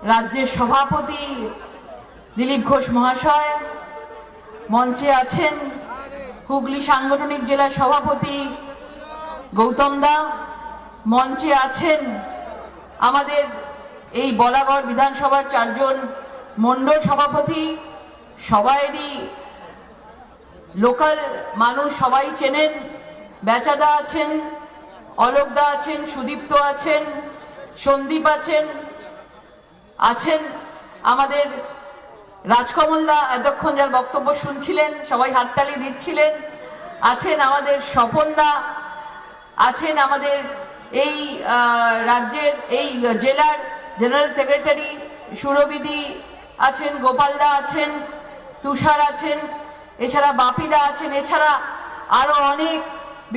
রাজ্যের সভাপতি দিলীপ ঘোষ মহাশয়, মঞ্চে আছেন হুগলি সাংগঠনিক জেলার সভাপতি গৌতম দা, মঞ্চে আছেন আমাদের এই বলাগড় বিধানসভার 4 জন মণ্ডল সভাপতি, সবাইরই লোকাল মানুষ, সবাই চেনেন। বেচাদা আছেন, অলোকদা আছেন, সুদীপ্ত আছেন, সন্দীপ আছেন আমাদের রাজকমলদা, এতক্ষণ যার বক্তব্য শুনছিলেন সবাই হাততালি দিচ্ছিলেন, আছেন আমাদের স্বপনদা, আছেন আমাদের এই রাজ্যের এই জেলার জেনারেল সেক্রেটারি সুরবিদি আছেন, গোপালদা আছেন, তুষার আছেন, এছাড়া বাপিদা আছেন, এছাড়া আরো অনেক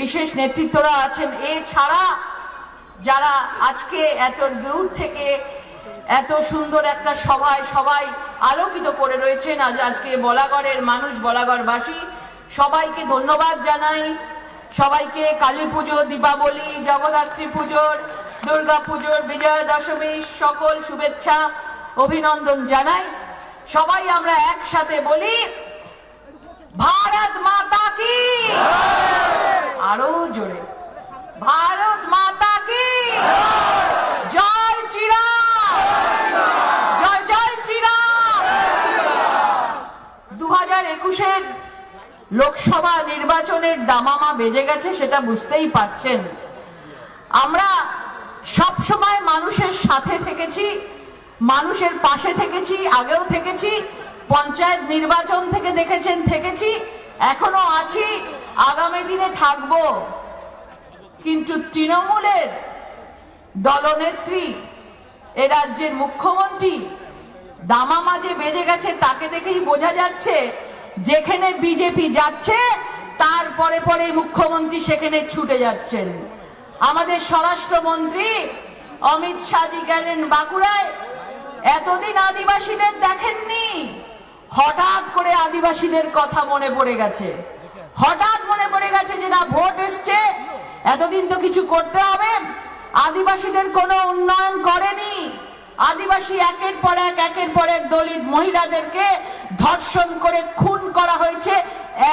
বিশেষ নেতৃত্বরা আছেন। এছাড়া যারা আজকে এত দূর থেকে এত সুন্দর একটা সভায় সবাই আলোকিত করে রয়েছেন, আজকে বলাগড়ের মানুষ, বলাগড়বাসী, সবাইকে ধন্যবাদ জানাই। সবাইকে কালী পুজো, দীপাবলি, জগদ্ধাত্রী পুজোর, দুর্গা পুজোর, বিজয়া দশমীর সকল শুভেচ্ছা অভিনন্দন জানাই। সবাই আমরা একসাথে বলি ভারত মাতা কি, আরো জোরে ভারত মাতা কি, জয় শ্রীরাম, জয় জয় শ্রীরাম। 2021-এর লোকসভা নির্বাচনের দামামা বেজে গেছে, সেটা বুঝতেই পারছেন। আমরা সব সময় মানুষের সাথে থেকেছি, মানুষের পাশে থেকেছি, আগেও থেকেছি, পঞ্চায়েত নির্বাচন থেকে দেখেছেন থেকেছি, এখনো আছি, আগামী দিনে থাকবো। কিন্তু তৃণমূলের দলনেত্রী, এ রাজ্যের মুখ্যমন্ত্রী দামামা যে বেজে গেছে তাকে দেখেই বোঝা যাচ্ছে, যেখানে বিজেপি যাচ্ছে তার পরে পরে মুখ্যমন্ত্রী সেখানে ছুটে যাচ্ছেন। আমাদের স্বরাষ্ট্রমন্ত্রী অমিত শাহজি গেলেন বাঁকুড়ায়, এতদিন আদিবাসীদের দেখেননি, হঠাৎ করে আদিবাসীদের কথা মনে পড়ে গেছে, হঠাৎ মনে পড়ে গেছে যে না, ভোট এসছে, এতদিন তো কিছু করতে হবে। আদিবাসীদের কোনো উন্নয়ন করেনি, আদিবাসী একের পর এক দলিত মহিলাদেরকে ধর্ষণ করে খুন করা হয়েছে,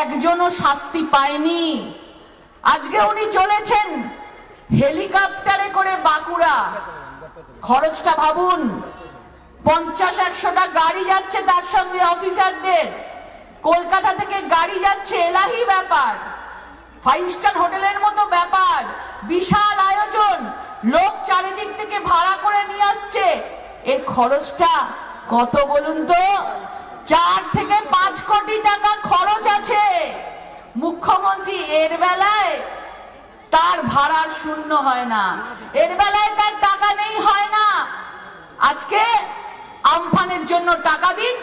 একজনও শাস্তি পায়নি। আজকে উনি চলেছেন হেলিকপ্টারে করে বাঁকুড়া, খরচটা ভাবুন, 50-100টা গাড়ি যাচ্ছে, তার সঙ্গে অফিসারদের, কলকাতা থেকে গাড়ি যাচ্ছে, এলাহি ব্যাপার, 5 স্টার হোটেলের মতো ব্যাপার, বিশাল আয়োজন, লোক চারিদিক থেকে ভাড়া করে নিয়ে আসছে। এর খরচটা কত বলুন তো? 4 থেকে 5 কোটি টাকা খরচ আছে। মুখ্যমন্ত্রী এর বেলায় তার ভাড়ার শূন্য হয় না, এর বেলায় তার টাকা নেই হয় না। আজকে আমফানের জন্য টাকা দিন,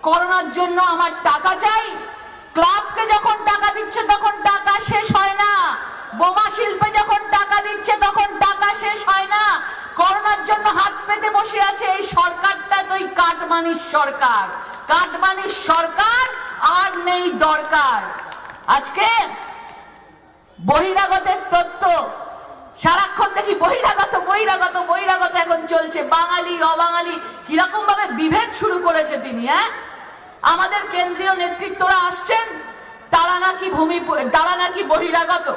করোনার জন্য আমার টাকা চাই, ক্লাবকে যখন টাকা দিচ্ছে তখন টাকা শেষ হয় না, বোমা শিল্পে যখন টাকা দিচ্ছে তখন টাকা শেষ হয় না, করোনার জন্য হাত পেতে বসে আছে এই সরকারটা। তো এই কাটমানির সরকার, কাটমানির সরকার আর নেই দরকার। আজকে বহিরাগতের তথ্য সারাক্ষণ দেখি, বহিরাগত বহিরাগত বহিরাগত এখন চলছে, বাঙালি অবাঙালি কিরকম ভাবে বিভেদ শুরু করেছে তিনি। আমাদের কেন্দ্রীয় নেতৃত্বরা আসছেন, তারা নাকি বহিরাগত,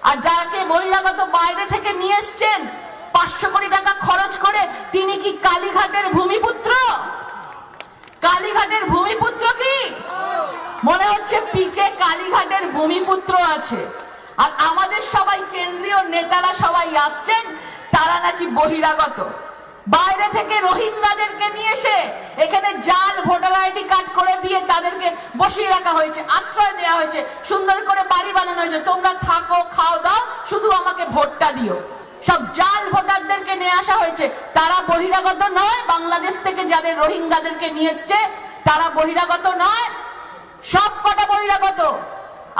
আর যাকে বহিরাগত বাইরে থেকে নিয়ে এসছেন 500 কোটি টাকা খরচ করে, তিনি কি কালীঘাটের ভূমিপুত্র? কালীঘাটের ভূমিপুত্র কি? মনে হচ্ছে পিকে কালীঘাটের ভূমিপুত্র আছে। আর আমাদের সবাই কেন্দ্রীয় নেতারা সবাই আসছেন, তারা নাকি বহিরাগত, বাইরে থেকে রোহিঙ্গাদেরকে নিয়ে এসে এখানে জাল ভোটার আইডি কার্ড করে দিয়ে তাদেরকে বসিয়ে রাখা হয়েছে, আশ্রয় দেওয়া হয়েছে, সুন্দর করে বাড়ি বানানো হয়েছে, তোমরা থাকো, খাও দাও, শুধু আমাকে ভোটটা দিও। সব জাল ভোটারদেরকে নিয়ে আসা হয়েছে। তারা বহিরাগত নয়? বাংলাদেশ থেকে যাদের রোহিঙ্গাদেরকে নিয়ে এসছে তারা বহিরাগত নয়? সব কটা বহিরাগত।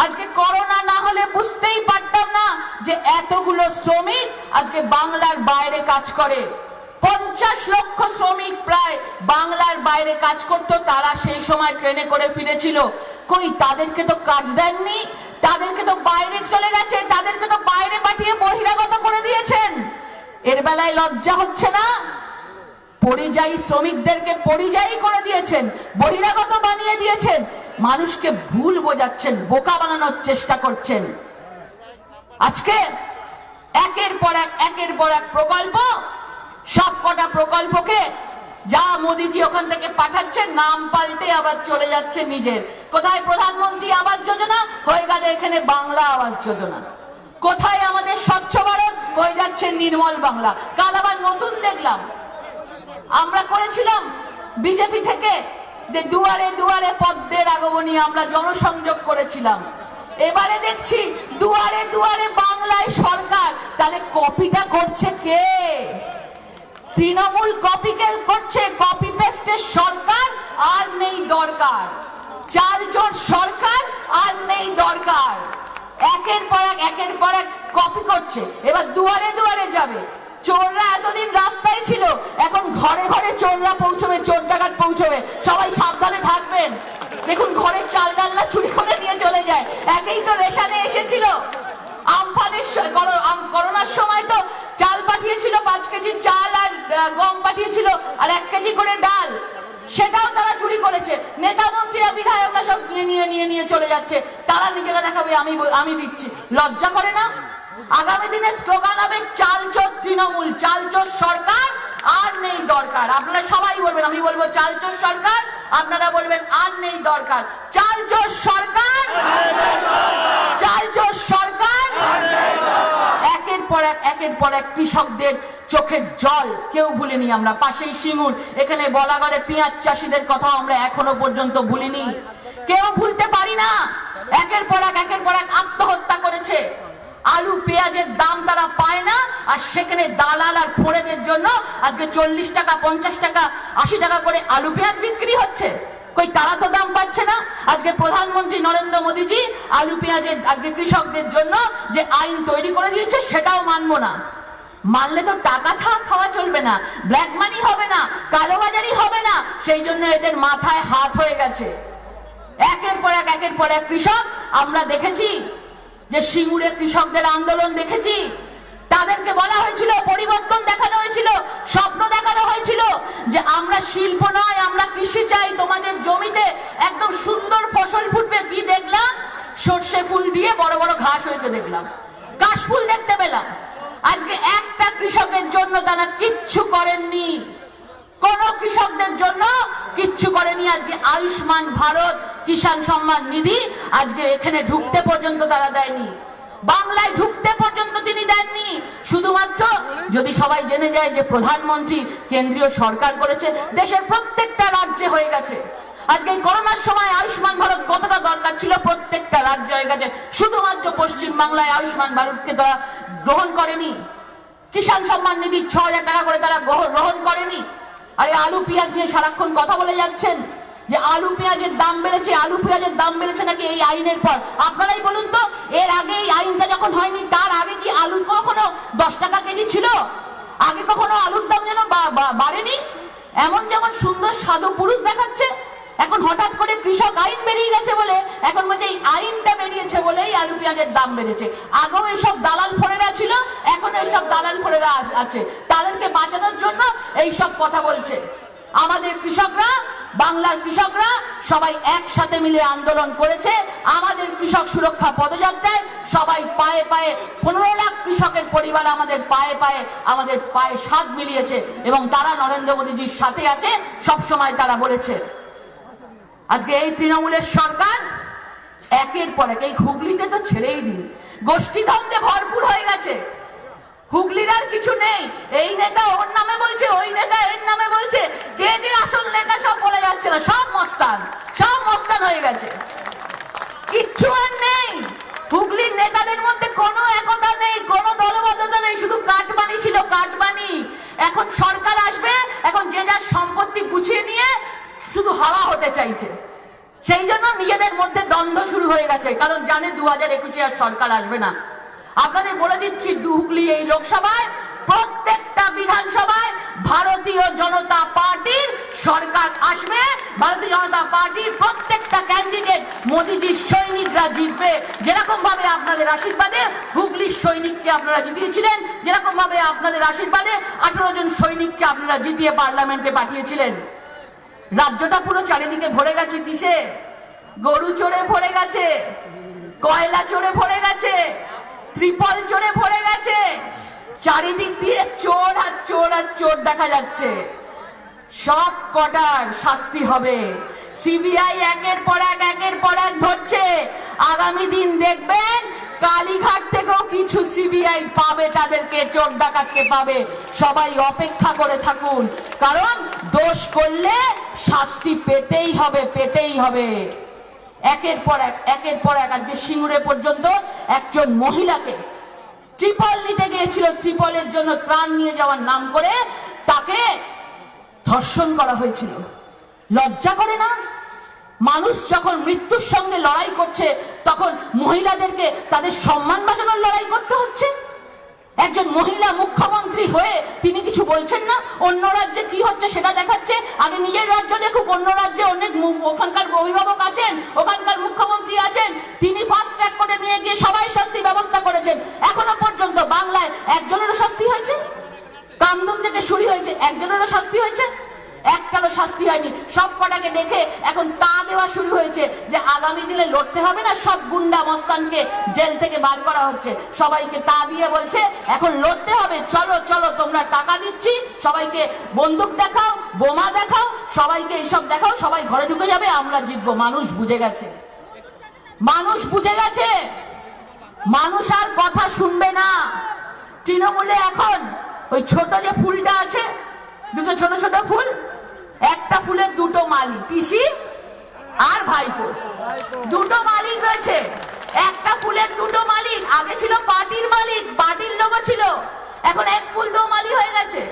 আজকে করোনা না হলে বুঝতেই পারতাম না যে এতগুলো শ্রমিক আজকে বাংলার বাইরে কাজ করে। 50 লক্ষ শ্রমিক প্রায় বাংলার বাইরে কাজ করতো, তারা সেই সময় ট্রেনে করে ফিরেছিল। কই, তাদেরকে তো কাজ দেননি, তাদেরকে তো বাইরে চলে গেছে, তাদেরকে তো বাইরে পাঠিয়ে বহিরাগত করে দিয়েছেন। এর বেলায় লজ্জা হচ্ছে না? পরিযায়ী শ্রমিকদেরকে পরিযায়ী করে দিয়েছেন, বহিরাগত বানিয়ে দিয়েছেন, মানুষকে ভুল বোঝাচ্ছেন, বোকা বানানোর চেষ্টা করছেন। আজকে একের পর এক প্রকল্প, সব কটা প্রকল্পকে যা মোদিজি ওখান থেকে পাঠাচ্ছেন, নাম পাল্টে আবার চলে যাচ্ছে নিজের। কোথায় প্রধানমন্ত্রী আবাস যোজনা, হয়ে গেল এখানে বাংলা আবাস যোজনা। কোথায় আমাদের স্বচ্ছ ভারত, হয়ে যাচ্ছে নির্মল বাংলা। কাল আবার নতুন দেখলাম, আমরা করেছিলাম বিজেপি থেকে যে দুয়ারে দুয়ারে পদ্মের আগমনী, আমরা জনসংযোগ করেছিলাম। এবারে দেখছি দুয়ারে দুয়ারে বাংলায় সরকার। তাহলে কপিটা করছে কে? তৃণমূল কপি করছে, কপি পেস্টের সরকার আর নেই দরকার। 4 জোট সরকার আর নেই দরকার। একের পর এক কপি করছে। এবার দুয়ারে দুয়ারে যাবে। চোররা এতদিন রাস্তায় ছিল, এখন ঘরে ঘরে চোররা পৌঁছবে, চোর ডাকাত পৌঁছবে। সবাই সাবধানে থাকবেন। দেখুন ঘরের চাল ডালনা চুরি করে নিয়ে চলে যায়। একেই তো রেশনে এসেছিল, আমফানের করোনার সময় তো চাল পাঠিয়েছিল, 5 কেজি চাল আর গম পাঠিয়েছিল, আর 1 কেজি করে ডাল, সেটাও তারা চুরি করেছে। নেতা মন্ত্রীরা বিধায়করা সব নিয়ে চলে যাচ্ছে। তারা নিজেরা দেখাবে আমি দিচ্ছি। লজ্জা করে না? আগামী দিনে স্লোগান হবে চাল চোর তৃণমূল, চাল চোর সরকার আর নেই দরকার। আপনারা সবাই বলবেন, আমি বলবো চাল চোর সরকার, আপনারা বলবেন আর নেই দরকার। চাল চোর সরকার, চাল চোর সরকার। একের পর এক কৃষকদের চোখের জল কেউ ভুলিনি আমরা। পাশেই সিঙ্গুর, এখানে বলাগড়ে পেঁয়াজ চাষিদের কথা আমরা এখনো পর্যন্ত ভুলিনি, কেউ ভুলতে পারি না। একের পর এক আত্মহত্যা করেছে। আলু পেঁয়াজের দাম তারা পায় না, আর সেখানে দালাল আর ফোড়েদের জন্য আজকে 40 টাকা 50 টাকা 80 টাকা করে আলু পেঁয়াজ বিক্রি হচ্ছে। কই তারা তো দাম পাচ্ছে না। আজকে প্রধানমন্ত্রী নরেন্দ্র মোদীজি আলু পেঁয়াজের আজকে কৃষকদের জন্য যে আইন তৈরি করে দিয়েছে, সেটাও মানবো না। মানলে তো টাকা খাওয়া চলবে না, ব্ল্যাক মানি হবে না, কালোবাজারি হবে না। সেই জন্য এদের মাথায় হাত হয়ে গেছে। একের পর এক কৃষক আমরা দেখেছি, যে সিঙ্গুরে কৃষকদের আন্দোলন দেখেছি। তাদেরকে বলা হয়েছিল, পরিবর্তন দেখানো হয়েছিল, স্বপ্ন দেখানো হয়েছিল যে আমরা শিল্প নয়, আমরা কৃষি চাই, তোমাদের জমিতে একদম সুন্দর ফসল ফুটবে। কি দেখলাম? সর্ষে ফুল দিয়ে বড় বড় ঘাস হয়েছে দেখলাম, কাশ ফুল দেখতে পেলাম। আজকে একটা কৃষকের জন্য তারা কিচ্ছু করেননি, কোন কৃষকদের জন্য কিচ্ছু করেনি। আজকে আয়ুষ্মান ভারত, কিষাণ সম্মান নিধি আজকে এখানে ঢুকতে পর্যন্ত তারা দেয়নি, বাংলায় ঢুকতে পর্যন্ত তিনি দেননি। শুধুমাত্র যদি সবাই জেনে যায় যে প্রধানমন্ত্রী কেন্দ্রীয় সরকার করেছে, দেশের প্রত্যেকটা রাজ্যে হয়ে গেছে। আজকে করোনার সময় আয়ুষ্মান ভারত কতটা দরকার ছিল, প্রত্যেকটা রাজ্য হয়ে গেছে। শুধুমাত্র পশ্চিম বাংলায় আয়ুষ্মান ভারতকে তারা গ্রহণ করেনি। কিষাণ সম্মান নিধি 6000 টাকা করে তারা গ্রহণ করেনি। আরে আলু পেঁয়াজ নিয়ে সারাক্ষণ কথা বলে যাচ্ছেন যে আলু পেঁয়াজের দাম বেড়েছে, আলু পেঁয়াজের দাম বেড়েছে নাকি এই আইনের পর? আপনারাই বলুন তো, এর আগে এই আইনটা যখন হয়নি, তার আগে কি আলু কখনো 10 টাকা কেজি ছিল? আগে কখনো আলুর দাম যেন বাড়েনি? এমন যেমন সুন্দর সাধু পুরুষ দেখাচ্ছে, এখন হঠাৎ করে কৃষক আইন বেরিয়ে গেছে বলে এখন বলছে এই আইনটা বেরিয়েছে বলেই আলু পেঁয়াজের দাম বেড়েছে। আগেও এইসব দালাল ফোরেরা ছিল, এখন এইসব দালাল ফোরেরা আছে, তাদেরকে বাঁচানোর জন্য এইসব কথা বলছে। আমাদের কৃষকরা, বাংলার কৃষকরা সবাই একসাথে মিলে আন্দোলন করেছে। আমাদের কৃষক সুরক্ষা পদযাত্রায় সবাই পায়ে পায়ে 15 লাখ কৃষকের পরিবার আমাদের পায়ে সাথ মিলিয়েছে, এবং তারা নরেন্দ্র মোদীজির সাথে আছে, সব সময় তারা বলেছে। আজকে এই তৃণমূলের সরকার একের পর এক, এই হুগলিতে তো ছেড়েই দিন, গোষ্ঠীদ্বন্দ্বে ভরপুর হয়ে গেছে। হুগলির আর কিছু নেই। এই নেতা ওর নামে বলছে, ওই নেতা এর নামে বলছে, কে যে আসল নেতা সব বলে যাচ্ছে না, সব মস্তান হয়ে গেছে, কিচ্ছু আর নেই। হুগলির নেতাদের মধ্যে কোনো একতা নেই, কোনো দলবদ্ধতা নেই, শুধু কাটমানি ছিল, কাটমানি। এখন সরকার আসবে, এখন যে যার সম্পত্তি গুছিয়ে নিয়ে শুধু হাওয়া হতে চাইছে। সেই জন্য নিজেদের মধ্যে দ্বন্দ্ব শুরু হয়ে গেছে, কারণ জানে 2021 আর সরকার আসবে না। আপনাদের বলে দিচ্ছি, হুগলি এই লোকসভায় প্রত্যেকটা বিধানসভায় ভারতীয় জনতা পার্টির সরকার আসবে, ভারতীয় জনতা পার্টির প্রত্যেকটা ক্যান্ডিডেট মোদিজির সৈনিকরা জিতবে। যেরকম ভাবে আপনাদের আশীর্বাদে হুগলির সৈনিককে আপনারা জিতিয়েছিলেন, যেরকম ভাবে আপনাদের আশীর্বাদে 18 জন সৈনিককে আপনারা জিতিয়ে পার্লামেন্টে পাঠিয়েছিলেন। রাজ্যটা পুরো চারিদিকে ভরে গেছে কিসে? গরু চড়ে ভরে গেছে, কয়লা চড়ে ভরে গেছে, ত্রিপল চড়ে ভরে গেছে। চারিদিক দিয়ে চোর আর চোর আর চোর দেখা যাচ্ছে। সব কটার শাস্তি হবে। সিবিআই একের পর এক ধরছে। আগামী দিন দেখবেন কালীঘাট থেকেও কিছু সিবিআই পাবে, তাদেরকে চোর ডাকাতকে পাবে। সবাই অপেক্ষা করে থাকুন, কারণ দোষ করলে শাস্তি পেতেই হবে, পেতেই হবে। একের পর এক আজকে সিঙ্গুরে পর্যন্ত একজন মহিলাকে ট্রিপল নিতে গিয়েছিল, ট্রিপলের জন্য ত্রাণ নিয়ে যাওয়ার নাম করে তাকে ধর্ষণ করা হয়েছিল। লজ্জা করে না? মানুষ যখন মৃত্যুর সঙ্গে লড়াই করছে তখন মহিলাদেরকে তাদের সম্মান বাঁচানোর লড়াই করতে হচ্ছে। একজন মহিলা মুখ্যমন্ত্রী হয়ে তিনি কিছু বলছেন না? অন্য রাজ্যে কি হচ্ছে সেটা দেখাচ্ছে। আগে নিজের রাজ্য দেখুক। অন্য রাজ্যে অনেক ওখানকার অভিভাবক আছেন, ওখানকার মুখ্যমন্ত্রী আছেন, তিনি ফাস্ট ট্র্যাক করে নিয়ে গিয়ে সবাই শাস্তি ব্যবস্থা করেছেন। এখনো পর্যন্ত বাংলায় একজনেরও শাস্তি হয়েছে? কামদুন থেকে শুরু হয়েছে, একজনেরও শাস্তি হয়েছে? একটারও শাস্তি হয়নি। সব কটাকে দেখে এখন তা দেওয়া শুরু হয়েছে যে আগামী দিনে লড়তে হবে না, সব গুন্ডা মস্তানকে জেল থেকে বার করা হচ্ছে। সবাইকে তা দিয়ে বলছে এখন লড়তে হবে, চলো চলো তোমরা টাকা দিচ্ছি, সবাইকে বন্দুক দেখাও, বোমা দেখাও, সবাইকে এইসব দেখাও, সবাই ঘরে ঢুকে যাবে, আমরা জিতবো। মানুষ বুঝে গেছে, মানুষ বুঝে গেছে। মানুষ আর কথা শুনবে না। তৃণমূলে এখন ওই ছোট যে ফুলটা আছে, দুটো ছোট ছোট ফুল, একটা ফুলের দুটো মালিক, পিসি আর ভাইপো, দুটো মালিক রয়েছে। একটা ফুলের দুটো মালিক। আগে ছিল পার্টির মালিক, পার্টির লোগো ছিল, এখন এক ফুল দো মালিক হয়ে গেছে।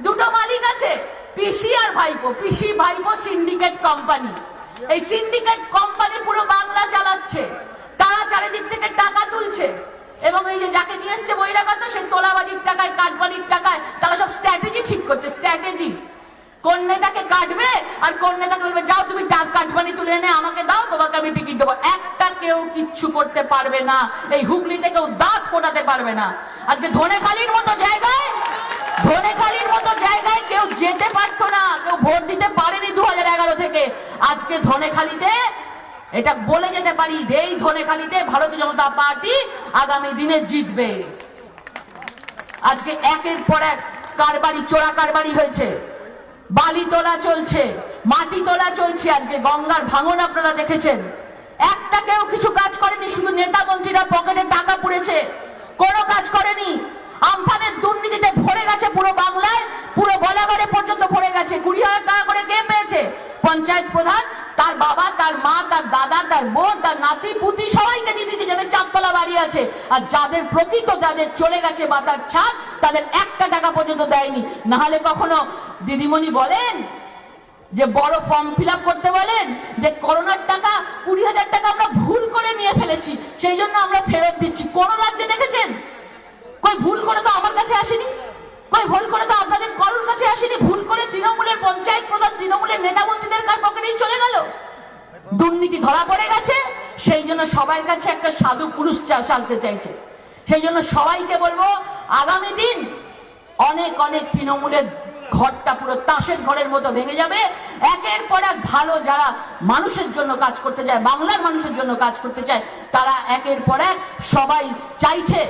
দুটো মালিক আছে, পিসি আর ভাইপো। পিসি ভাইপো সিন্ডিকেট কোম্পানি। এই সিন্ডিকেট কোম্পানি পুরো বাংলা চালাচ্ছে। তারা চারিদিক থেকে টাকা তুলছে এবং এই যে যাকে নিয়ে এসছে বহিরাগত, সেই তোলাবাজির টাকায়, কাঠবাড়ির টাকায় তারা সব স্ট্র্যাটেজি ঠিক করছে। স্ট্র্যাটেজি, কোন নেতাকে কাটবে আর কোন নেতাকে বলবে যাও তুমি কাঠবাড়ি তুলে এনে আমাকে দাও, তোমাকে আমি টিকিট দেবো। একটা কেউ কিচ্ছু করতে পারবে না। এই হুগলিতে কেউ দাঁত ফোটাতে পারবে না। আজকে ধনেখালির মতো জায়গায় কেউ যেতে পারতো না, কেউ ভোট দিতে পারেনি 2011 থেকে। আজকে ধনেখালিতে এটা বলে যেতে পারি, এই ধনেখালিতে ভারতীয় জনতা পার্টি আগামী দিনে জিতবে। আজকে একের পর এক কারবারি, চোরা কারবারি হয়েছে। বালি তোলা চলছে, মাটি তোলা চলছে। আজকে গঙ্গার ভাঙন আপনারা দেখেছেন। একটা কেউ কিছু কাজ করেনি, শুধু নেতা মন্ত্রীরা পকেটে টাকা পুড়েছে, কোনো কাজ করেনি। আমফানের দুর্নীতিতে ভরে গেছে পুরো বাংলায়, পুরো গলাগড়ে পর্যন্ত ভরে গেছে। 20,000 টাকা করে কে পেয়েছে? পঞ্চায়েত প্রধান, তার বাবা, তার মা, তার দাদা, তার বোন, তার নাতি পুতি সবাইকে দিয়ে দিয়েছে, যাদের চারতলা বাড়ি আছে। আর যাদের প্রকৃত, যাদের চলে গেছে মাথার ছাদ, তাদের একটা টাকা পর্যন্ত দেয়নি। না হলে কখনো দিদিমণি বলেন যে বড় ফর্ম ফিল আপ করতে বলেন যে করোনার টাকা 20,000 টাকা আমরা ভুল করে নিয়ে ফেলেছি, সেই জন্য আমরা ফেরত দিচ্ছি। কোন রাজ্যে দেখেছেন? কই ভুল করে তো আমার কাছে আসেনি, কই ভুল করে তো আপনাদের কারোর কাছে আসেনি। ভুল করে তৃণমূলের পঞ্চায়েত প্রধান, তৃণমূলের নেতা মন্ত্রীদের কার পকেটেই চলে গেল। দুর্নীতি ধরা পড়ে গেছে, সেই জন্য সবার কাছে একটা সাধু পুরুষ চালতে চাইছে। সেই জন্য সবাইকে বলবো আগামী দিন অনেক অনেক তৃণমূলের ঘরটা পুরো তাসের ঘরের মতো ভেঙে যাবে। একের পর এক ভালো যারা মানুষের জন্য কাজ করতে চায়, বাংলার মানুষের জন্য কাজ করতে চায়, তারা একের পর এক সবাই চাইছে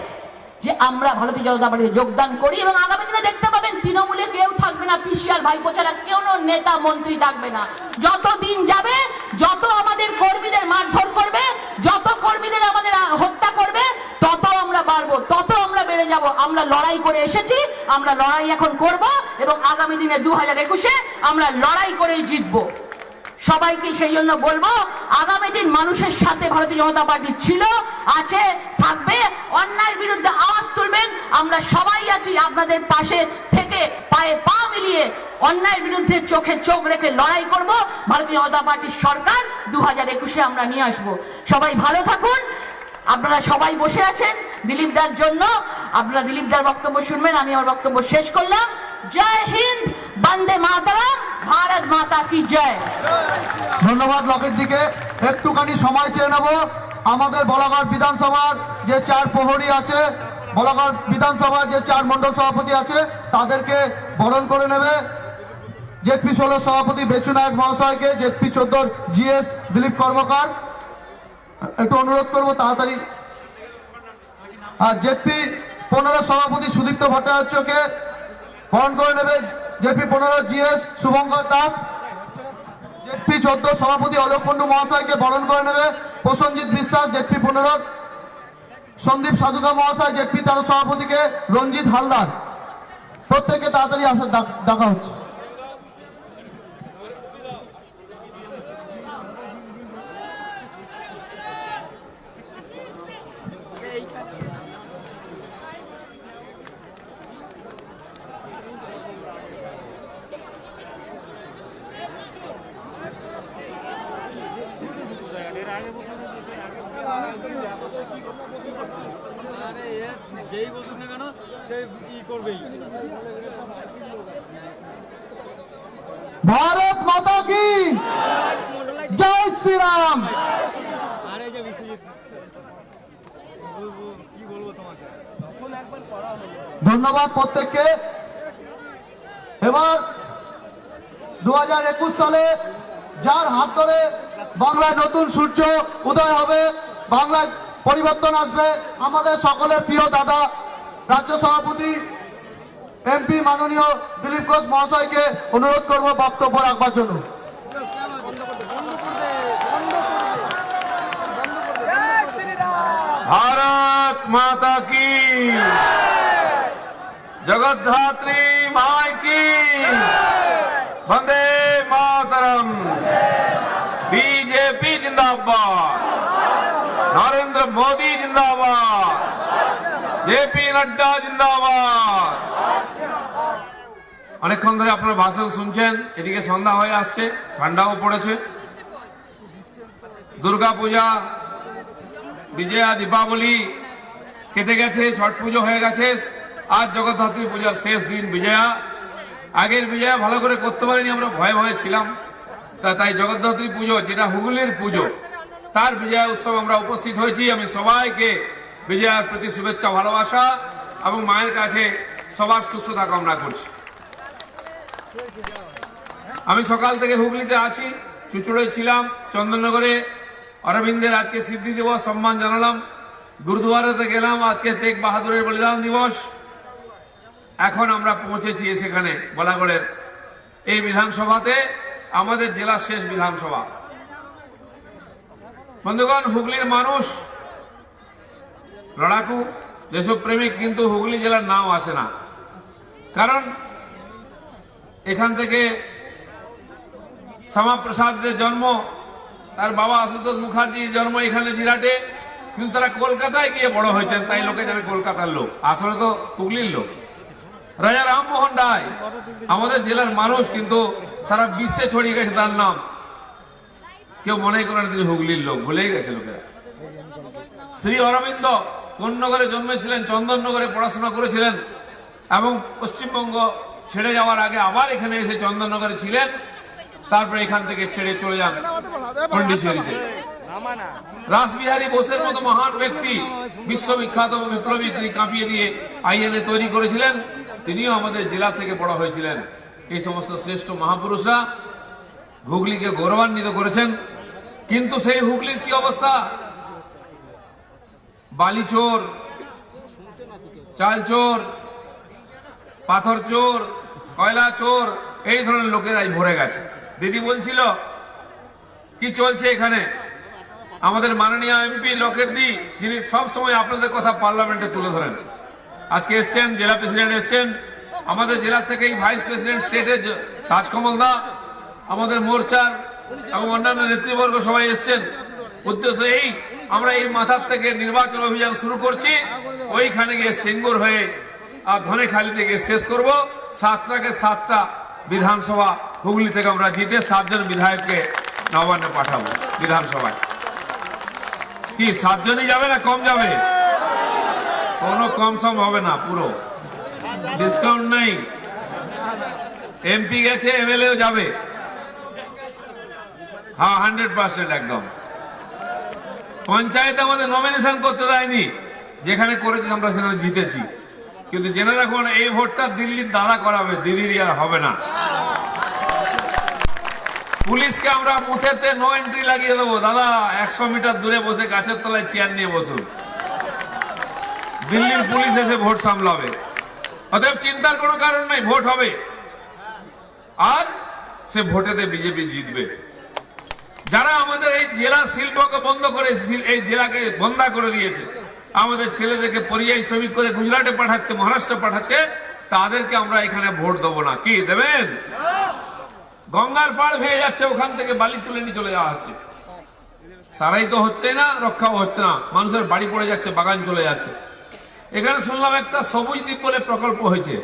যে আমরা ভারতীয় জনতা পার্টিতে যোগদান করি। এবং আগামী দিনে দেখতে পাবেন তৃণমূলে কেউ থাকবে না, পিসি আর ভাইপো ছাড়া কোনো নেতা মন্ত্রী থাকবে না। যত দিন যাবে, যত আমাদের কর্মীদের মারধর করবে, যত কর্মীদের আমাদের হত্যা করবে, তত আমরা বাড়বো, তত আমরা বেড়ে যাব। আমরা লড়াই করে এসেছি, আমরা লড়াই এখন করব এবং আগামী দিনে 2021-এ আমরা লড়াই করেই জিতবো। সবাইকে সেই জন্য বলবো আগামী দিন মানুষের সাথে ভারতীয় জনতা পার্টি ছিল, আছে, থাকবে। অন্যায়ের বিরুদ্ধে আওয়াজ তুলবেন, আমরা সবাই আছি আপনাদের পাশে থেকে পায়ে পা মিলিয়ে অন্যায়ের বিরুদ্ধে চোখে চোখ রেখে লড়াই করব। ভারতীয় জনতা পার্টির সরকার 2021-এ আমরা নিয়ে আসবো। সবাই ভালো থাকুন। আপনারা সবাই বসে আছেন দিলীপ দার জন্য, আপনারা দিলীপ দার বক্তব্য শুনবেন। আমি আমার বক্তব্য শেষ করলাম। জয় হিন্দ, বন্দে মাতরম, भारत माता की जय। ধন্যবাদ লকেট দিকে। একটুখানি সময় চেয়ে নেব। আমাদের বলাগড় বিধানসভার যে 4 প্রহরী আছে, বলাগড় বিধানসভার যে 4 মণ্ডল সভাপতি আছে, তাদেরকে বরণ করে নেবে জেপি 16 সভাপতি বেচু নায়ক মহাশয়কে, জেপি 14 জিএস দিলীপ কর্মকার। একটু অনুরোধ করবো তাড়াতাড়ি। আর জেপি 15 সভাপতি সুদীপ্ত ভট্টাচার্যকে বরণ করে নেবে JP 15 GS Shubhankar Das. JP 14 সভাপতি অলোক কুন্ডু মহাশয়কে বরণ করে নেবে প্রসঞ্জিৎ বিশ্বাস। জেপি 15 সন্দীপ সাধুকা মহাশয়। জেপি 13 সভাপতিকে রঞ্জিত হালদার। প্রত্যেককে তাড়াতাড়ি আসার ডাকা হচ্ছে। যেই বলুক না কেন সে ই করবেই। ভারত মাতা কি জয় শ্রীরাম। আরে যে বিশ্বজিৎ কি বলবো তোমাকে, তখন একবার করা হলো। ধন্যবাদ প্রত্যেককে। এবার 2021 সালে যার হাত ধরে বাংলায় নতুন সূর্য উদয় হবে, বাংলায় পরিবর্তন আসবে, আমাদের সকলের প্রিয় দাদা রাজ্য সভাপতি এমপি মাননীয় দিলীপ ঘোষ মহাশয়কে অনুরোধ করব বক্তব্য রাখবার জন্য। भारत माता की जगद्धात्री माई की वंदे मातरम। बीजेपी जिंदाबाद, नरेंद्र मोदी जिंदाबाद, जेपी नड्डा जिंदाबाद। অনেকক্ষণ ধরে আপনারা ভাষণ শুনছেন। এদিকে সন্ধ্যা হয়ে আসছে, ঠান্ডাও পড়েছে। দুর্গা পূজা, বিজয়া, দীপাবলি কেটে গেছে, ছট পুজো হয়ে গেছে, আজ জগদ্ধাত্রী পূজার শেষ দিন বিজয়া। আগের বিজয়া ভালো করে করতে পারিনি, আমরা ভয়ে ভয়ে ছিলাম। তাই জগদ্ধাত্রী পুজো, যেটা হুগলির পুজো, তার বিজয়া উৎসব আমরা উপস্থিত হয়েছি। আমি সবাইকে বিজয়ার প্রতি শুভেচ্ছা, ভালোবাসা এবং মায়ের কাছে সবার সুস্থতা কামনা করছি। আমি সকাল থেকে হুগলিতে আছি, চুচুড়ায় ছিলাম, চন্দননগরে অরবিন্দের আজকে সিদ্ধি দিবস সম্মান জানালাম, গুরুদুয়ারাতে গেলাম, আজকে তেগ বাহাদুরের বলিদান দিবস। এখন আমরা পৌঁছেছি সেখানে বলাগড়ের এই বিধানসভাতে, আমাদের জেলার শেষ বিধানসভা। বন্ধুগণ, হুগলির মানুষ লড়াকু, দেশপ্রেমিক, কিন্তু হুগলি জেলার নাম আসে না। কারণ এখান থেকে শ্যামাপ্রসাদের জন্ম, তার বাবা আশুতোষ মুখার্জির জন্ম এখানে জিরাটে, কিন্তু তারা কলকাতায় গিয়ে বড় হয়েছেন, তাই লোকে জানে কলকাতার লোক, আসলে তো হুগলির লোক। রাজা রামমোহন রায় আমাদের জেলার মানুষ, কিন্তু সারা বিশ্বে ছড়িয়ে গেছে তার নাম। কেউ মনে করেন তিনি হুগলির লোক, ভুলেই গেছে লোকেরা। শ্রী অরবিন্দ কোন নগরে জন্মেছিলেন? চন্দননগরে পড়াশোনা করেছিলেন এবং পশ্চিমবঙ্গ ছেড়ে যাওয়ার আগে আবার এখানে এসে চন্দননগরে ছিলেন। তারপরে এখান থেকে ছেড়ে চলে যান পন্ডিচেরিতে। রাসবিহারী বোসের মতো মহান ব্যক্তি, বিশ্ববিখ্যাত বিপ্লবী, তিনি কাঁপিয়ে দিয়ে আইএনএ তৈরি করেছিলেন, তিনিও আমাদের জেলা থেকে বড় হয়েছিলেন। এই সমস্ত শ্রেষ্ঠ মহাপুরুষরা হুগলিকে গৌরবান্বিত করেছেন। কিন্তু সেই হুগলির কি অবস্থা? বালি চোর, চাল চোর, পাথর চোর, কয়লা চোর, এই ধরনের লোকেরাই ভরে গেছে। দিদি বলছিল কি চলছে এখানে। আমাদের মাননীয় এমপি লকেট দি, যিনি সব সময় আপনাদের কথা পার্লামেন্টে তুলে ধরেন, আজকে এসছেন, জেলা প্রেসিডেন্ট এসছেন, আমাদের জেলা থেকেই ভাইস প্রেসিডেন্ট স্টেটের রাজকমল দা, আমাদের মোর্চার এবং অন্যান্য নেতৃবর্গ সবাই এসছেন। উদ্দেশ্য এই, আমরা এই মাথার থেকে নির্বাচন অভিযান শুরু করছি, ওইখানে গিয়ে সিঙ্গুর হয়ে আর ধনেখালি থেকে শেষ করব। 7টা বিধানসভা হুগলি থেকে আমরা জিতে 7 জন বিধায়ককে নবান্নে পাঠাবো বিধানসভায়। কি 7 জনই যাবে না কম যাবে? কোনো কম সম হবে না, পুরো ডিসকাউন্ট নেই। এমপি গেছে, এমএলএও যাবে। হ্যাঁ, 100% একদম। পঞ্চায়েত আমাদের নমিনেশন করতে দেয়নি, যেখানে করেছি আমরা সেখানে জিতেছি। কিন্তু জেনে রাখুন, এই ভোটটা দিল্লির দাদা করাবে, দিদির আর হবে না। পুলিশকে আমরা মুখেতে নো এন্ট্রি লাগিয়ে দেবো, দাদা 100 মিটার দূরে বসে গাছের তলায় চেয়ার নিয়ে বসুন, দিল্লির পুলিশ এসে ভোট সামলাবে। অতএব চিন্তার কোনো কারণ নাই, ভোট হবে আর সে ভোটেতে বিজেপি জিতবে। যারা আমাদের এই জেলা শিল্পকে বন্ধ করে, এই জেলাকে বন্ধ করে দিয়েছে, আমাদের ছেলেদেরকে পরিযায়ী শ্রমিক করে গুজরাটে পাঠাচ্ছে, মহারাষ্ট্র পাঠাচ্ছে, তাদেরকে আমরা এখানে ভোট দেবো না। কি দেবেন? গঙ্গার পাড় ভেঙে যাচ্ছে, ওখান থেকে বালি তুলে নিয়ে চলে যাওয়া হচ্ছে। সারাই তো হচ্ছে না, রক্ষাও হচ্ছে না, মানুষের বাড়ি পড়ে যাচ্ছে, বাগান চলে যাচ্ছে। এখানে শুনলাম একটা সবুজ দ্বীপ বলে প্রকল্প হয়েছে।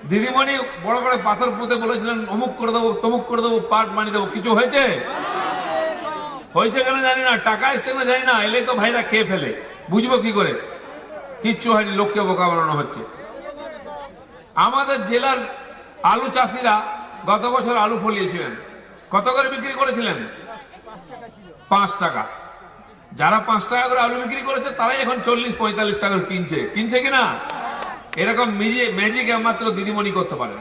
দিদিমণি বড় করে পাথর পুঁতে বলেছিলেন অমুক করে দেবো, তমুক করে দেবো, পার্ক বানিয়ে দেবো, কিছু হয়েছে? কেন জানি না, টাকা এসছে না জানি না, এলে তো ভাইরা খেয়ে ফেলে, বুঝবো কি করে? কিচ্ছু হয়নি, লোককে বোকা বানানো হচ্ছে। আমাদের জেলার আলু চাষিরা গত বছর আলু ফলিয়েছিলেন, কত করে বিক্রি করেছিলেন? 5 টাকা। যারা 5 টাকা করে আলু বিক্রি করেছে তারাই এখন 40-45 টাকা কিনছে কিনা? এরকম ম্যাজিক একমাত্র দিদিমণি করতে পারে।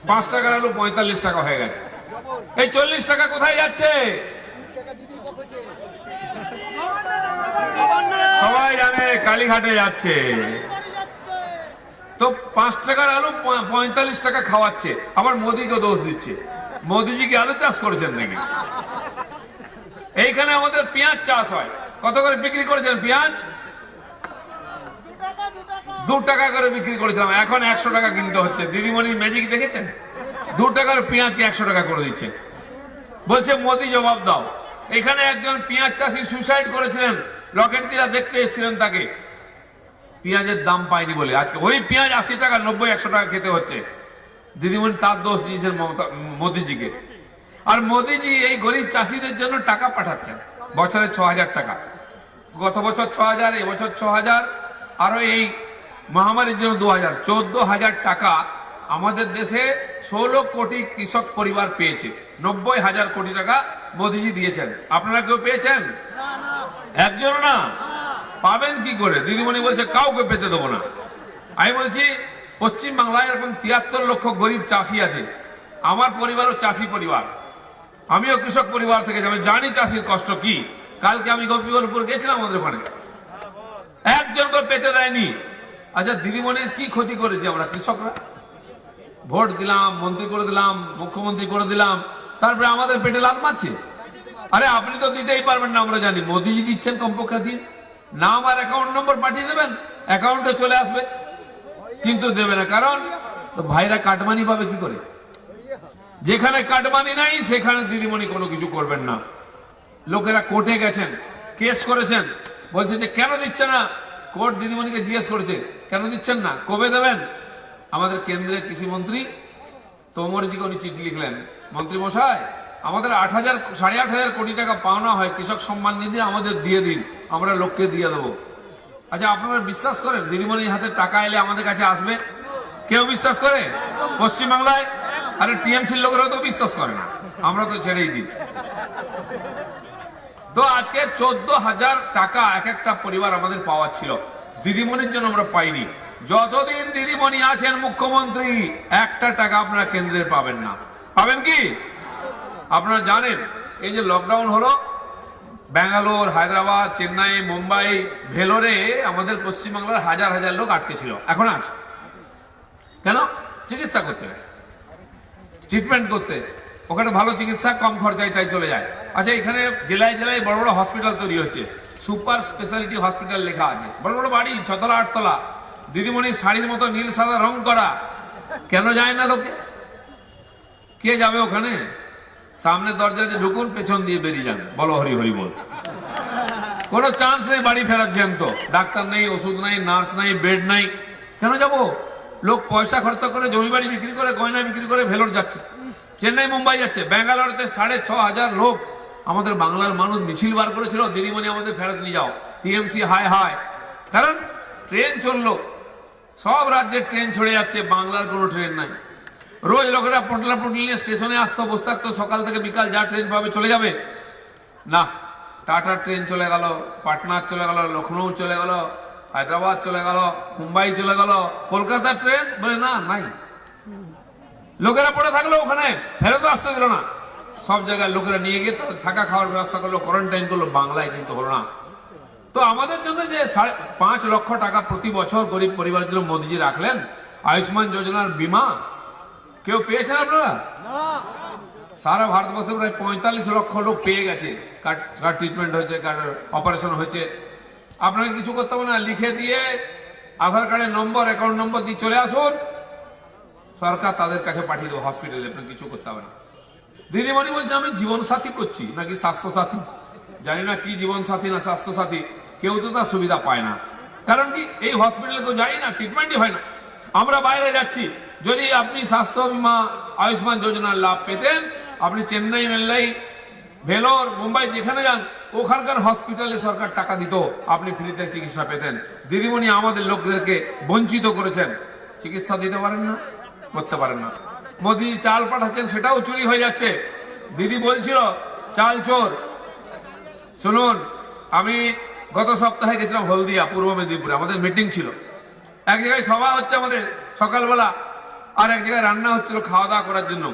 5 টাকার আলু 45 টাকা হয়ে গেছে। এই 40 টাকা কোথায় যাচ্ছে? সবাই জানে কালীঘাটে যাচ্ছে। তো 5 টাকার আলু 45 টাকা খাওয়াচ্ছে, আবার মোদিকে দোষ দিচ্ছে। মোদিজি কি আলু চাষ করেছেন নাকি? এইখানে আমাদের পেঁয়াজ চাষ হয়, কত করে বিক্রি করেছেন পেঁয়াজ? 2 টাকা করে বিক্রি করেছিলাম, এখন 100 টাকা কিনতে হচ্ছে। দিদিমণির ম্যাজিক দেখেছেন? 2 টাকার পেঁয়াজকে 100 টাকা করে দিচ্ছে। বলছে মোদি জবাব দাও। এখানে একজন পেঁয়াজ চাষি সুসাইড করেছিলেন, লকেট দিয়ে দেখতে এসেছিলেন তাকে, পেঁয়াজের দাম পায়নি বলে আজকে ওই পেঁয়াজ 80 টাকা, 90-100 টাকা খেতে হচ্ছে। দিদিমণি তার দোষ দিয়েছেন মোদিজিকে। আর মোদিজি এই গরিব চাষিদের জন্য টাকা পাঠাচ্ছেন, বছরে 6000 টাকা। গত বছর 6000, এবছর 6000, আরো এই মহামারীর জন্য 2000, 14,000 টাকা আমাদের দেশে 16 কোটি কৃষক পরিবার পেয়েছে। 90,000 কোটি টাকা মোদিজি দিয়েছেন। আপনারা কেউ পেয়েছেন? একজন না। পাবেন কি করে? দিদিমণি বলছে কাউকে পেতে দেবো না। আমি বলছি পশ্চিম বাংলায় এরকম 73 লক্ষ গরিব চাষি আছে। আমার পরিবারও চাষি পরিবার, আমিও কৃষক পরিবার থেকে, আমি জানি চাষির কষ্ট কি। কালকে আমি গোপীবল্লভপুর গেছিলাম, আমাদের ওখানে একজনকে পেতে দেয়নি। আচ্ছা, দিদিমণির কি ক্ষতি করেছি আমরা কৃষকরা? ভোট দিলাম, মন্ত্রী করে দিলাম, মুখ্যমন্ত্রী করে দিলাম, তারপরে আমাদের পেটে লাথ মারছে। আরে আপনি তো দিতেই পারবেন না, আমরা জানি। মোদিজি দিচ্ছেন, কমপক্ষে দিন, নাম আর অ্যাকাউন্ট নম্বর পাঠিয়ে দেবেন, অ্যাকাউন্টে চলে আসবে। কিন্তু দেবে না, কারণ ভাইরা কাটমানি পাবে কি করে? যেখানে কাটমানি নাই সেখানে দিদিমণি কোনো কিছু করবেন না। লোকেরা কোর্টে গেছেন, কেস করেছেন, বলছে যে কেন দিচ্ছে না। কোর্ট দিদিমণিকে জিজ্ঞেস করেছে কেন দিচ্ছেন না, কবে দেবেন? আমাদের কেন্দ্রের কৃষিমন্ত্রী তোমরজিকে উনি চিঠি লিখলেন, মন্ত্রী মশাই আমাদের 8,500 কোটি টাকা পাওনা হয় কৃষক সম্মান নিধি, আমাদের দিয়ে দিন, আমরা লোককে দিয়ে দেবো। আচ্ছা, আপনারা বিশ্বাস করেন দিদিমণির হাতে টাকা এলে আমাদের কাছে আসবে? কেউ বিশ্বাস করে পশ্চিমবাংলায়? আরে টিএমসির লোকেরাও তো বিশ্বাস করে না, আমরা তো ছেড়েই দিই। তো আজকে 14,000 টাকা এক একটা পরিবার আমাদের পাওয়ার ছিল, দিদিমণির জন্য আমরা পাইনি। যতদিন দিদিমণি আছেন মুখ্যমন্ত্রী, একটা টাকা আপনারা কেন্দ্রের পাবেন না। পাবেন কি? আপনারা জানেন এই যে লকডাউন হলো, ব্যাঙ্গালোর, হায়দ্রাবাদ, চেন্নাই, মুম্বাই, ভেলোরে আমাদের পশ্চিমবাংলার হাজার হাজার লোক আটকে ছিল, এখন আছে কেন? চিকিৎসা করতে, ট্রিটমেন্ট করতে, ওখানে ভালো চিকিৎসা, কম খরচায়, তাই চলে যায়। আচ্ছা, এখানে জেলায় জেলায় বড় বড় হসপিটাল তৈরি হচ্ছে, সুপার স্পেশালিটি হসপিটাল লেখা আছে, বড় বড় বাড়ি, 6 তলা 8 তলা, দিদিমণির শাড়ির মতো নীল সাদা রং করা। কেন যায় না লোকে? কে যাবে ওখানে? সামনে দরজা দিয়ে ঢুকুন, পেছন দিয়ে বেরিয়ে যান, বলো হরি হরি বল। কোনো চান্স নেই বাড়ি ফেরার। তো ডাক্তার নেই, ওষুধ নাই, নার্স নাই, বেড নাই, কেন যাব? লোক পয়সা খরচ করে, জমি বাড়ি বিক্রি করে, গয়না বিক্রি করে ভেলোর যাচ্ছে, চেন্নাই, মুম্বাই যাচ্ছে। ব্যাঙ্গালোরতে 6,500 লোক আমাদের বাংলার মানুষ মিছিল বার করেছিল, দিদিমণি আমাদের ফেরত নিয়ে যাও। টিএমসি হায় হায়, কারণ ট্রেন চললো, সব রাজ্যের ট্রেন ছড়ে যাচ্ছে, বাংলার কোনো ট্রেন নাই। রোজ লোকেরা পটলা পটলি নিয়ে স্টেশনে আসতো, বসে থাকতো, সকাল থেকে বিকাল যা ট্রেন পাবে চলে যাবে। না, টাটার ট্রেন চলে গেল, পাটনার চলে গেল, লখনৌ চলে গেল, হায়দ্রাবাদ চলে গেল, মুম্বাই চলে গেল, কলকাতার ট্রেন বলে না, নাই। লোকেরা পড়ে থাকলো ওখানে, ফেরত আসতে দিল না। সব জায়গায় লোকেরা নিয়ে গিয়ে তাদের থাকা খাওয়ার ব্যবস্থা করলো, কোয়ারেন্টাইন করলো, বাংলায় কিন্তু হলো না। তো আমাদের জন্য যে 5.5 লক্ষ টাকা প্রতি বছর গরিব পরিবারের জন্য মোদীজি রাখলেন, আয়ুষ্মান যোজনার বীমা, কেউ পেয়েছেন আপনারা? সারা ভারতবর্ষে প্রায় 45 লক্ষ লোক পেয়ে গেছে, কার ট্রিটমেন্ট হয়েছে, কার অপারেশন হয়েছে। আপনাকে কিছু করতে হবে না, লিখে দিয়ে আধার কার্ডের নম্বর, অ্যাকাউন্ট নম্বর দিয়ে চলে আসুন, সরকার তাদের কাছে পাঠিয়ে দেবো হসপিটালে, আপনাকে কিছু করতে হবে না। দিদিমণি বলছে আমি জীবন সাথী করছি নাকি স্বাস্থ্য সাথী, জানি না কি জীবন সাথী না স্বাস্থ্য সাথী, কেউ তো তার সুবিধা পায় না। কারণ কি, এই হসপিটালে কেউ যায় না, ট্রিটমেন্টই হয় না। আমরা বাইরে যাচ্ছি, যদি আপনি স্বাস্থ্য বীমা আয়ুষ্মান যোজনার লাভ পেতেন, আপনি চেন্নাই, মেল্লাই, ভেলোর, মুম্বাই যেখানে যান, ওখানকার হসপিটালে সরকার টাকা দিত, আপনি ফ্রিতে চিকিৎসা পেতেন। দিদিমণি আমাদের লোকদেরকে বঞ্চিত করেছেন, চিকিৎসা দিতে পারেন না, করতে পারেন না। মোদি চাল পাঠাচ্ছেন, সেটাও চুরি হয়ে যাচ্ছে। দিদি বলছিল চাল চোর। শুনুন, আমি গত সপ্তাহে গেছিলাম হলদিয়া, পূর্ব মেদিনীপুরে, আমাদের মিটিং ছিল। এক জায়গায় সভা হচ্ছে আমাদের সকালবেলা, আর এক জায়গায় রান্না হচ্ছিল খাওয়া দাওয়া করার জন্য।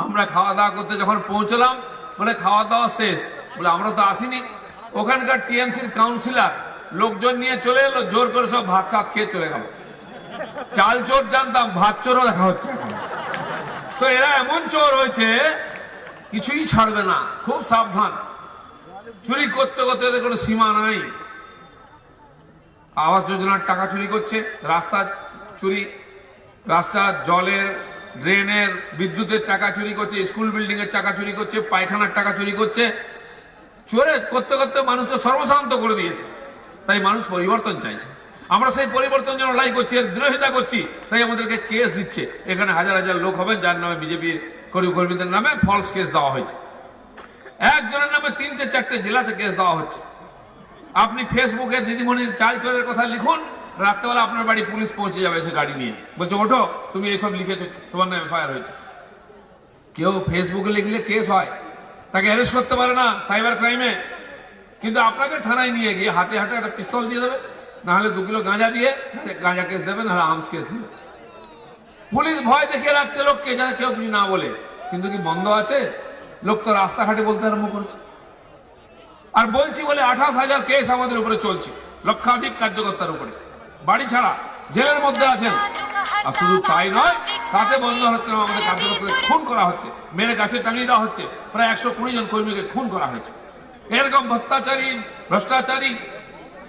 আমরা খাওয়া দাওয়া করতে যখন পৌঁছলাম, বলে খাওয়া দাওয়া শেষ, বলে আমরা তো আসিনি। ওখানকার টিএমসির কাউন্সিলর লোকজন নিয়ে চলে এলো, জোর করে সব ভাত চাত খেয়ে চলে গেল। চাল চোর জানতাম, ভাত চোরও দেখা হচ্ছে। তো এরা এমন চোর হয়েছে, কিছুই ছাড়বে না, খুব সাবধান। চুরি করতে করতে এদের কোনো সীমা নাই। আবাস যোজনার টাকা চুরি করছে, রাস্তা চুরি, রাস্তা, জলের, ড্রেনের, বিদ্যুতের টাকা চুরি করছে, স্কুল বিল্ডিং এর টাকা চুরি করছে, পায়খানার টাকা চুরি করছে। চোরে করতে করতে মানুষকে সর্বশান্ত করে দিয়েছে। তাই মানুষ পরিবর্তন চাইছে। আমরা সেই পরিবর্তন জন্য লড়াই করছি, এর বিরোধিতা করছি, তাই আমাদেরকে কেস দিচ্ছে। এখানে হাজার হাজার লোক হবেন যার নামে বিজেপি কর্মীদের নামে ফলস কেস দেওয়া হয়েছে। একজনের নামে 3-4টে জেলাতে কেস দেওয়া হচ্ছে। আপনি ফেসবুকে দিদিমণির চাল চোরের কথা লিখুন, রাত্রেবেলা আপনার বাড়ি পুলিশ পৌঁছে যাবে এসে গাড়ি নিয়ে, বলছে ওঠো, তুমি এইসব লিখেছো, তোমার নামে এফআইআর হয়েছে। কেউ ফেসবুকে লিখলে কেস হয়, তাকে অ্যারেস্ট করতে পারে না সাইবার ক্রাইমে, কিন্তু আপনাকে থানায় নিয়ে গিয়ে হাতে হাতে একটা পিস্তল দিয়ে দেবে, না হলে 2 কিলো গাঁজা দিয়ে গাঁজা কেস দেবে, না হলে আর্মস কেস দিবে। পুলিশ ভয় দেখিয়ে রাখছে লোককে, যাতে কেউ কিছু না বলে। কিন্তু কি বন্ধ আছে? লোক তো রাস্তাঘাটে বলতে আরম্ভ করেছে। আর বলছি বলে 28,000 কেস আমাদের উপরে চলছে, লক্ষাধিক কার্যকর্তার উপরে, বাড়ি ছাড়া জেলের মধ্যে আছেন। আর শুধু তাই নয়, তাতে বন্ধ হচ্ছে না, আমাদের কার্যকর্তাদের খুন করা হচ্ছে, মেরে গাছে টাঙিয়ে দেওয়া হচ্ছে। প্রায় 120 জন কর্মীকে খুন করা হয়েছে। এরকম ভ্রষ্টাচারী,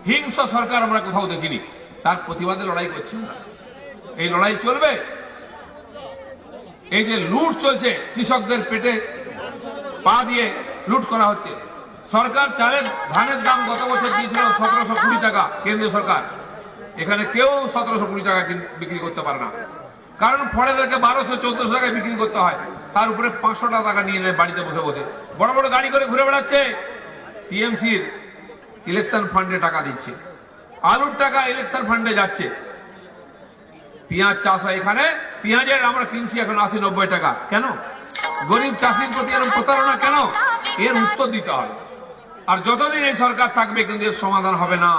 হিংস্র সরকার আমরা কোথাও দেখিনি। তার প্রতিবাদে লড়াই করছি আমরা। এই লড়াই চলবে। এই যে লুট চলছে, কৃষকদের পেটে পা দিয়ে লুট করা হচ্ছে। সরকার চালের, ধানের দাম গত বছর দিয়েছিল 1720 টাকা, কেন্দ্রীয় সরকার। এখানে কেউ 1720 টাকা বিক্রি করতে পারে না, কারণ ফড়েদেরকে 1200-1400 টাকায় বিক্রি করতে হয়। তার উপরে 500 টাকা নিয়ে নেয় বাড়িতে বসে বসে, বড় বড় গাড়ি করে ঘুরে বেড়াচ্ছে। টিএমসির ইলেকশন ফান্ডে টাকা দিচ্ছে, আলুর টাকা ইলেকশন ফান্ডে যাচ্ছে। পেঁয়াজ চাষ হয় এখানে, পেঁয়াজের আমরা কিনছি এখন 80-90 টাকা। কেন? গরিব চাষির প্রতি এরকম প্রতারণা কেন? এর উত্তর দিতে হবে। আর যতদিন এই সরকার থাকবে কিন্তু এর সমাধান হবে না।